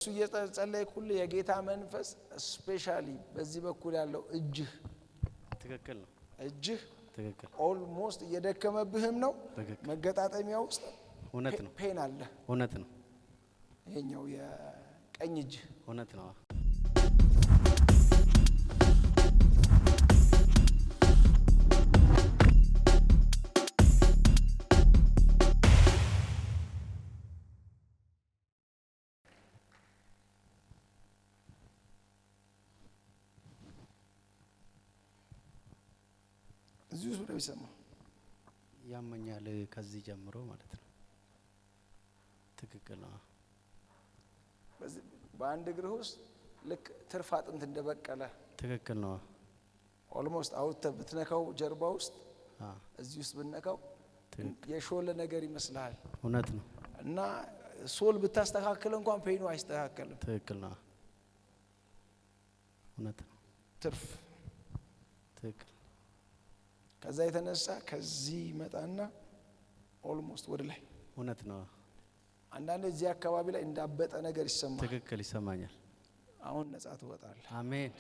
እሱ እየጸለየ ሁሉ የጌታ መንፈስ ስፔሻሊ በዚህ በኩል ያለው እጅህ ትክክል ነው። እጅህ ትክክል ኦልሞስት እየደከመብህም ነው። መገጣጠሚያ ውስጥ እውነት ነው። ፔን አለ። እውነት ነው። ይሄኛው የቀኝ እጅ እውነት ነው። እዚህ ውስጥ ነው ያመኛል ከዚህ ጀምሮ ማለት ነው። ትክክል ነው። በአንድ እግርህ ውስጥ ልክ ትርፍ አጥንት እንደበቀለ ትክክል ነው። ኦልሞስት አውጥተህ ብትነካው ጀርባ ውስጥ እዚህ ውስጥ ብትነካው የሾለ ነገር ይመስላል። እውነት ነው። እና ሶል ብታስተካክል እንኳን ፔኑ አይስተካከልም። ትክክል ነው። እውነት ነው። ትርፍ ትክክል። ከዛ የተነሳ ከዚህ መጣና ኦልሞስት ወደ ላይ እውነት ነው። አንዳንዴ እዚህ አካባቢ ላይ እንዳበጠ ነገር ይሰማል። ትክክል ይሰማኛል። አሁን ነፃ ትወጣለህ። አሜን።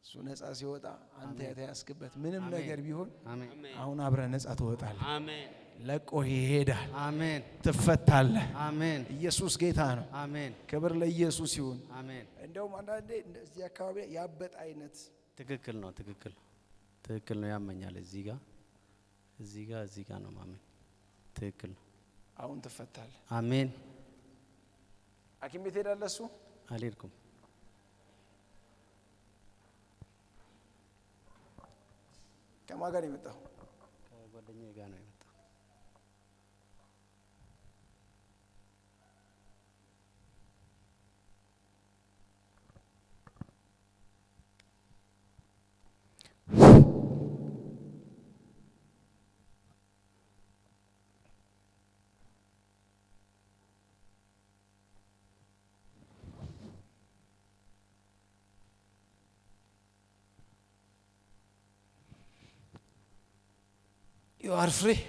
እሱ ነፃ ሲወጣ አንተ የተያዝክበት ምንም ነገር ቢሆን አሜን። አሁን አብረህ ነፃ ትወጣለህ። አሜን። ለቆ ይሄዳል። አሜን። ትፈታለህ። አሜን። ኢየሱስ ጌታ ነው። አሜን። ክብር ለኢየሱስ ይሁን። አሜን። እንደውም አንዳንዴ እዚህ አካባቢ ያበጠ አይነት ትክክል ነው። ትክክል ትክክል ነው። ያመኛል እዚህ ጋር ነው ማመን። ትክክል ነው። አሁን ትፈታለህ። አሜን። ሐኪም ቤት ሄዳለህ? እሱ አልሄድኩም። ከማን ጋር ነው የመጣው? ከጓደኛዬ ጋር ነው የመጣው። You are free.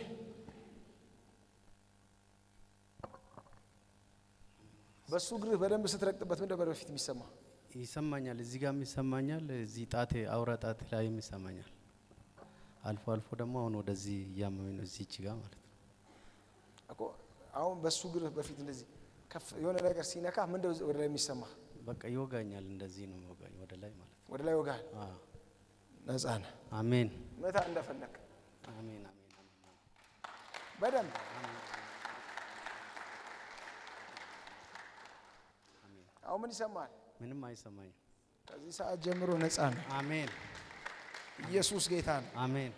በሱ እግርህ በደንብ ስትረቅጥበት ምን ነበር በፊት የሚሰማ? ይሰማኛል። እዚህ ጋር ይሰማኛል። እዚህ ጣቴ አውራ ጣቴ ላይ ይሰማኛል። አልፎ አልፎ ደግሞ አሁን ወደዚህ እያመመኝ ነው። እዚህ ጋር ማለት ነው እኮ አሁን በሱ እግርህ በፊት እንደዚህ ከፍ የሆነ ነገር ሲነካ ምን ወደ ላይ የሚሰማ? በቃ ይወጋኛል። እንደዚህ ነው የሚወጋኝ ወደ ላይ ማለት ነው። ወደ ላይ ይወጋል። ነፃ ነህ። አሜን። መታ እንደፈለክ። አሜን። በደንብ አሁን ምን ይሰማል? ምንም አይሰማኝም። ከዚህ ሰዓት ጀምሮ ነፃ ነህ። አሜን። ኢየሱስ ጌታ ነው። አሜን።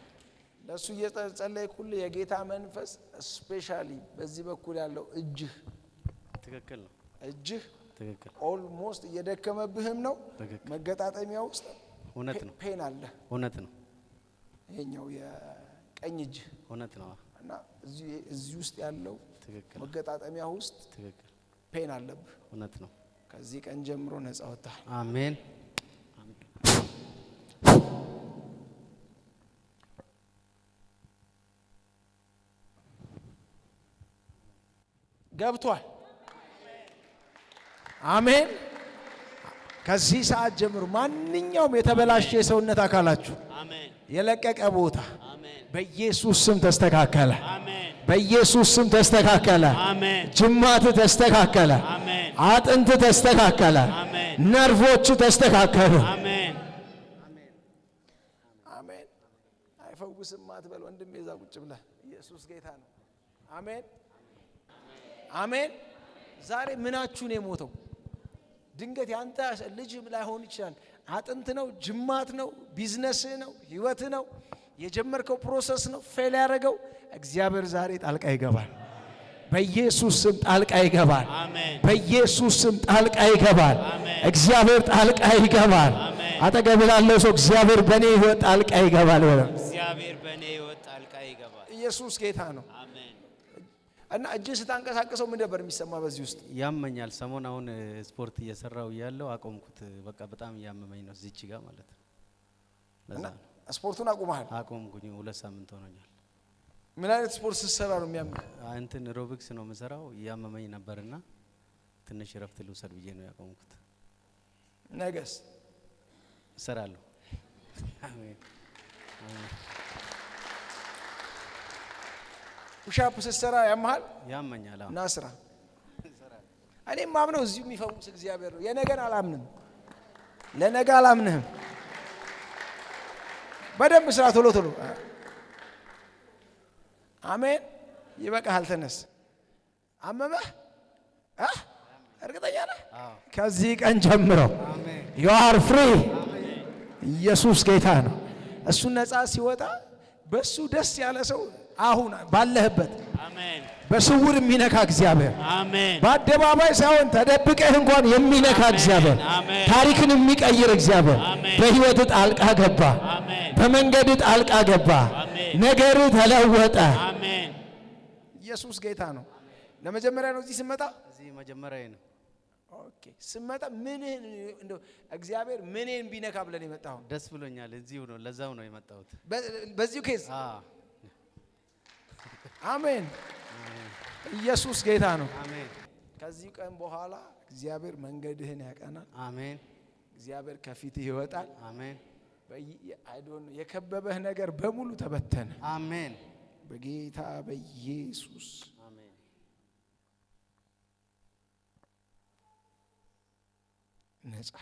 ለሱ እየጸለየ ሁሉ የጌታ መንፈስ ስፔሻሊ በዚህ በኩል ያለው እጅህ ትክክል ነው። እጅህ ትክክል ኦልሞስት እየደከመብህም ነው። መገጣጠሚያ ውስጥ እውነት ነው። ፔን አለ። እውነት ነው። ይሄኛው የቀኝ እጅ እውነት ነው። እና እዚህ ውስጥ ያለው ትክክል መገጣጠሚያ ውስጥ ትክክል ፔን አለብህ። እውነት ነው። ከዚህ ቀን ጀምሮ ነፃ ወጣህ። አሜን። ገብቷል። አሜን። ከዚህ ሰዓት ጀምሮ ማንኛውም የተበላሸ የሰውነት አካላችሁ የለቀቀ ቦታ በኢየሱስ ስም ተስተካከለ። በኢየሱስ ስም ተስተካከለ። ጅማት ተስተካከለ። አጥንት ተስተካከለ። ነርቮች ተስተካከሉ። አሜን። አይፈውስም አትበል ወንድሜ፣ እዛ ቁጭ ብለህ ኢየሱስ ጌታ ነው። አሜን አሜን። ዛሬ ምናችሁ ነው የሞተው? ድንገት ያንተ ልጅ ላይሆን ይችላል። አጥንት ነው፣ ጅማት ነው፣ ቢዝነስ ነው፣ ህይወት ነው፣ የጀመርከው ፕሮሰስ ነው ፌል ያደረገው። እግዚአብሔር ዛሬ ጣልቃ ይገባል። በኢየሱስ ስም ጣልቃ ይገባል። በኢየሱስ ስም ጣልቃ ይገባል። እግዚአብሔር ጣልቃ ይገባል። አጠገብ ላለው ሰው እግዚአብሔር በኔ ህይወት ጣልቃ ይገባል በለው። እግዚአብሔር በኔ ህይወት ጣልቃ ይገባል። ኢየሱስ ጌታ ነው። እና እጅን ስታንቀሳቀሰው ምን ነበር የሚሰማ? በዚህ ውስጥ ያመኛል። ሰሞን አሁን ስፖርት እየሰራው ያለው አቆምኩት። በቃ በጣም ያመመኝ ነው እዚች ጋር ማለት ነው። ለዛ ስፖርቱን አቁመሃል? አቆምኩኝ። 2 ሳምንት ሆኖኛል። ምን አይነት ስፖርት ስትሰራ ነው የሚያምህ? እንትን ሮቢክስ ነው የምሰራው። ያመመኝ ነበርና ትንሽ ረፍት ልውሰድ ብዬ ነው ያቆምኩት። ነገስ እሰራለሁ። አሜን። ፑሻፕ ስትሰራ ያመሃል? ያመኛል። እና ስራ። እኔም ማምነው እዚሁ የሚፈውስ እግዚአብሔር ነው። የነገን አላምንም፣ ለነገ አላምንህም። በደንብ ስራ፣ ቶሎ ቶሎ። አሜን። ይበቃሃል፣ ተነስ። አመመህ? እርግጠኛ ነህ? ከዚህ ቀን ጀምሮ you are free። ኢየሱስ ጌታ ነው። እሱ ነፃ ሲወጣ በሱ ደስ ያለ ሰው አሁን ባለህበት አሜን በስውር የሚነካ እግዚአብሔር አሜን። በአደባባይ ሳይሆን ተደብቀህ እንኳን የሚነካ እግዚአብሔር አሜን። ታሪክን የሚቀይር እግዚአብሔር በህይወት ጣልቃ ገባ አሜን። በመንገድ ጣልቃ ገባ አሜን። ነገር ተለወጠ አሜን። ኢየሱስ ጌታ ነው። ለመጀመሪያ ነው እዚህ ስመጣ? እዚህ መጀመሪያ ነው። ኦኬ። ስመጣ ምንህን እንደው እግዚአብሔር ምንህን ቢነካ ብለን የመጣው? ደስ ብሎኛል። እዚሁ ነው፣ ለዛው ነው የመጣሁት። በዚሁ ኬዝ አሜን። ኢየሱስ ጌታ ነው። አሜን። ከዚህ ቀን በኋላ እግዚአብሔር መንገድህን ያቀናል። አሜን። እግዚአብሔር ከፊትህ ይወጣል። አሜን። የከበበህ ነገር በሙሉ ተበተነ። አሜን። በጌታ በኢየሱስ አሜን። ነፃ